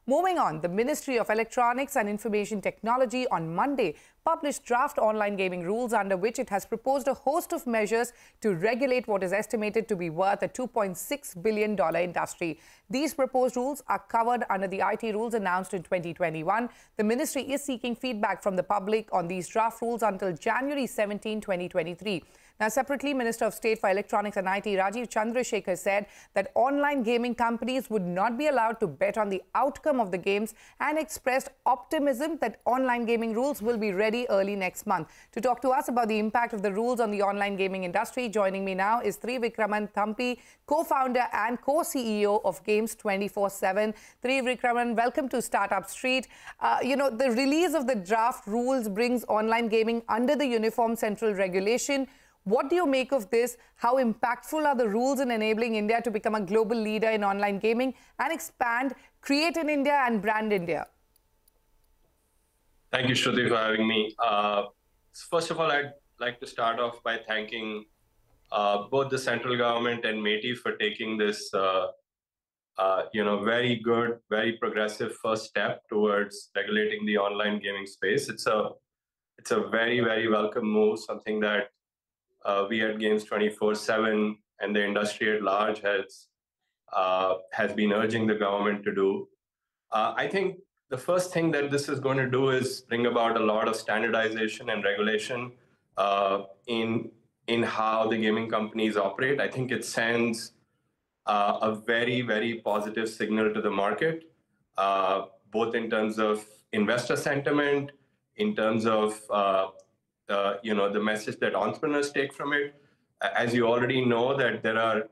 Moving on, the Ministry of Electronics and Information Technology on Monday published draft online gaming rules under which it has proposed a host of measures to regulate what is estimated to be worth a $2.6 billion industry. These proposed rules are covered under the IT rules announced in 2021. The ministry is seeking feedback from the public on these draft rules until January 17, 2023. Now, separately, Minister of State for Electronics and IT, Rajiv Chandrasekhar, said that online gaming companies would not be allowed to bet on the outcome of the games and expressed optimism that online gaming rules will be ready early next month. To talk to us about the impact of the rules on the online gaming industry, joining me now is Trivikraman Thampi, co-founder and co-CEO of Games 24/7. Trivikraman, welcome to Startup Street. The release of the draft rules brings online gaming under the Uniform Central Regulation. What do you make of this? How impactful are the rules in enabling India to become a global leader in online gaming and expand, create in India and brand India? Thank you, Shruti, for having me. First of all, I'd like to start off by thanking both the central government and MeitY for taking this, very good, very progressive first step towards regulating the online gaming space. It's a very, very welcome move, something that we at Games 24/7 and the industry at large has been urging the government to do. I think the first thing that this is going to do is bring about a lot of standardization and regulation in how the gaming companies operate. I think it sends a very, very positive signal to the market, both in terms of investor sentiment, in terms of the message that entrepreneurs take from it. As you already know, that there are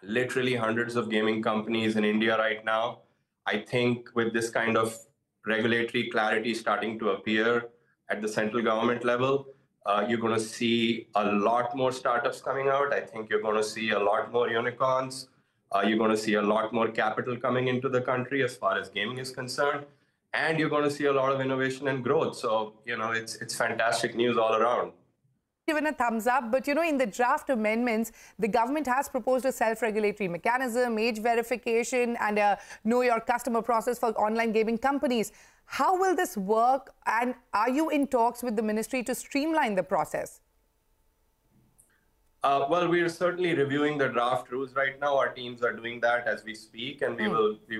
literally hundreds of gaming companies in India right now. I think with this kind of regulatory clarity starting to appear at the central government level, you're going to see a lot more startups coming out. I think you're going to see a lot more unicorns. You're going to see a lot more capital coming into the country as far as gaming is concerned. And you're going to see a lot of innovation and growth. So, it's fantastic news all around. Given a thumbs up, but in the draft amendments, the government has proposed a self-regulatory mechanism, age verification, and a know your customer process for online gaming companies. How will this work? And are you in talks with the ministry to streamline the process? Well, we are certainly reviewing the draft rules right now. Our teams are doing that as we speak, and we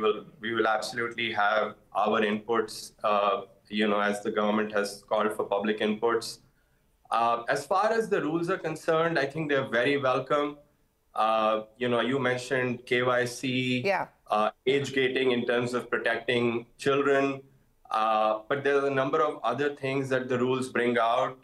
will absolutely have our inputs, as the government has called for public inputs. As far as the rules are concerned, I think they're very welcome. You mentioned KYC, age gating in terms of protecting children, but there are a number of other things that the rules bring out,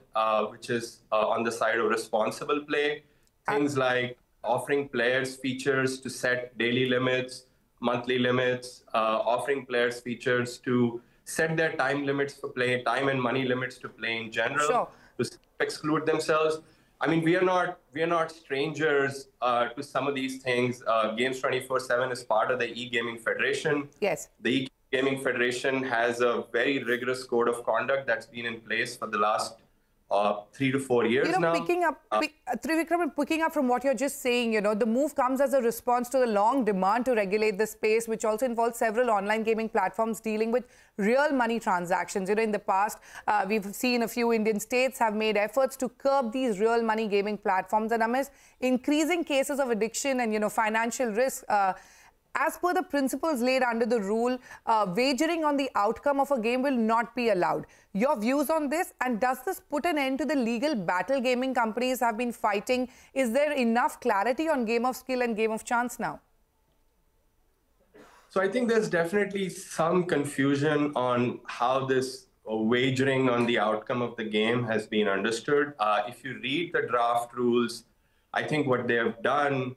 which is on the side of responsible play. Things like offering players features to set daily limits, monthly limits, offering players features to set their time limits for play, time and money limits to play in general, to exclude themselves. I mean, we are not strangers to some of these things. Games 24/7 is part of the e-gaming federation. Yes. The e-gaming federation has a very rigorous code of conduct that's been in place for the last 3 to 4 years now. Trivikraman, picking up from what you're just saying, the move comes as a response to the long demand to regulate the space, which also involves several online gaming platforms dealing with real money transactions. In the past, we've seen a few Indian states have made efforts to curb these real money gaming platforms, and amidst increasing cases of addiction and, financial risk, as per the principles laid under the rule, wagering on the outcome of a game will not be allowed. Your views on this, and does this put an end to the legal battle gaming companies have been fighting? Is there enough clarity on game of skill and game of chance now? So I think there's definitely some confusion on how this wagering on the outcome of the game has been understood. If you read the draft rules, I think what they have done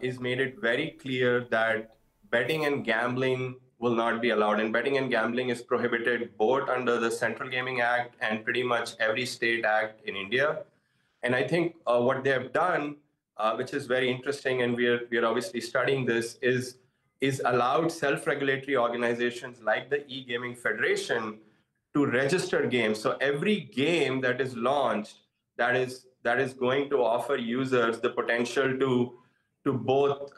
is made it very clear that betting and gambling will not be allowed. And betting and gambling is prohibited both under the Central Gaming Act and pretty much every state act in India. And I think what they have done, which is very interesting, and we are obviously studying this, is allowed self-regulatory organizations like the e-gaming federation to register games. So every game that is launched that is going to offer users the potential to both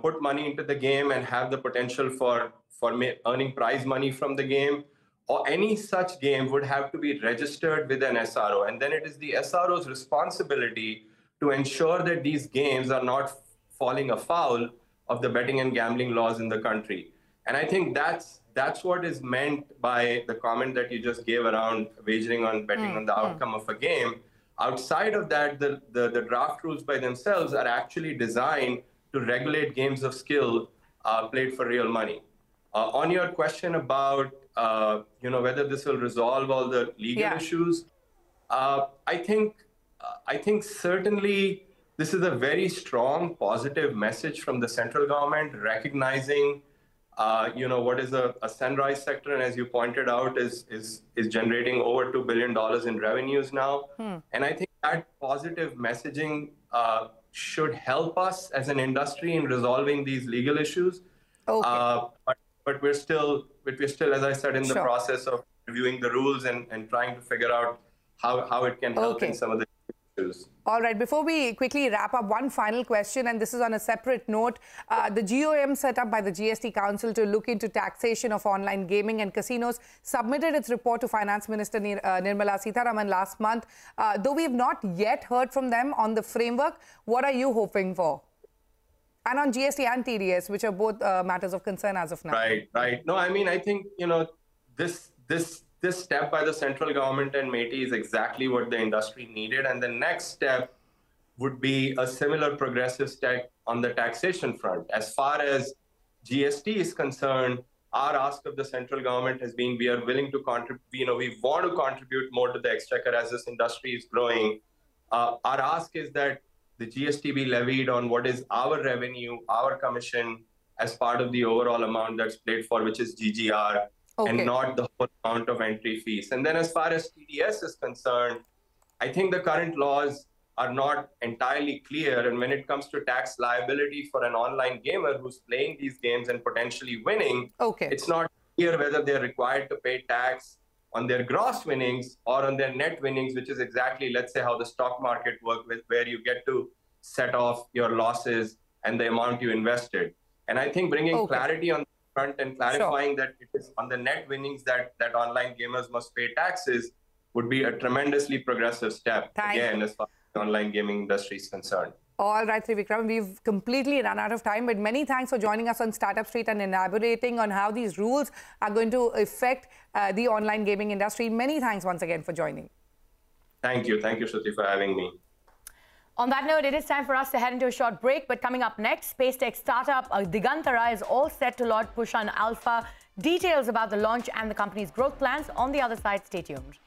put money into the game and have the potential for for earning prize money from the game, or any such game would have to be registered with an SRO. And then it is the SRO's responsibility to ensure that these games are not falling afoul of the betting and gambling laws in the country. And I think that's what is meant by the comment that you just gave around wagering on betting on the outcome of a game. Outside of that, the draft rules by themselves are actually designed to regulate games of skill played for real money. On your question about whether this will resolve all the legal issues, I think certainly this is a very strong positive message from the central government, recognizing what is a sunrise sector, and as you pointed out, is generating over $2 billion in revenues now. And I think that positive messaging should help us as an industry in resolving these legal issues. Okay. But we're still, as I said, in the process of reviewing the rules and trying to figure out how it can help in some of the issues. All right, before we quickly wrap up, one final question, and this is on a separate note. The GOM set up by the GST Council to look into taxation of online gaming and casinos submitted its report to Finance Minister Nirmala Sitharaman last month. Though we have not yet heard from them on the framework, what are you hoping for? And on GST and TDS, which are both matters of concern as of now. Right. No, I mean, I think, this step by the central government and MeitY is exactly what the industry needed. And the next step would be a similar progressive step on the taxation front. As far as GST is concerned, our ask of the central government has been, we are willing to contribute, we want to contribute more to the exchequer as this industry is growing. Our ask is that the GST be levied on what is our revenue, our commission, as part of the overall amount that's paid for, which is GGR. And not the whole amount of entry fees. And then as far as TDS is concerned, I think the current laws are not entirely clear. And when it comes to tax liability for an online gamer who's playing these games and potentially winning, it's not clear whether they're required to pay tax on their gross winnings or on their net winnings, which is exactly, let's say, how the stock market works, where you get to set off your losses and the amount you invested. And I think bringing clarity on front and clarifying that it is on the net winnings that online gamers must pay taxes would be a tremendously progressive step, again, as far as the online gaming industry is concerned. All right, Trivikram, we've completely run out of time, but many thanks for joining us on Startup Street and elaborating on how these rules are going to affect the online gaming industry. Many thanks once again for joining. Thank you, Shruti, for having me. On that note, it is time for us to head into a short break. But coming up next, space tech startup Digantara is all set to launch Pushan Alpha. Details about the launch and the company's growth plans on the other side. Stay tuned.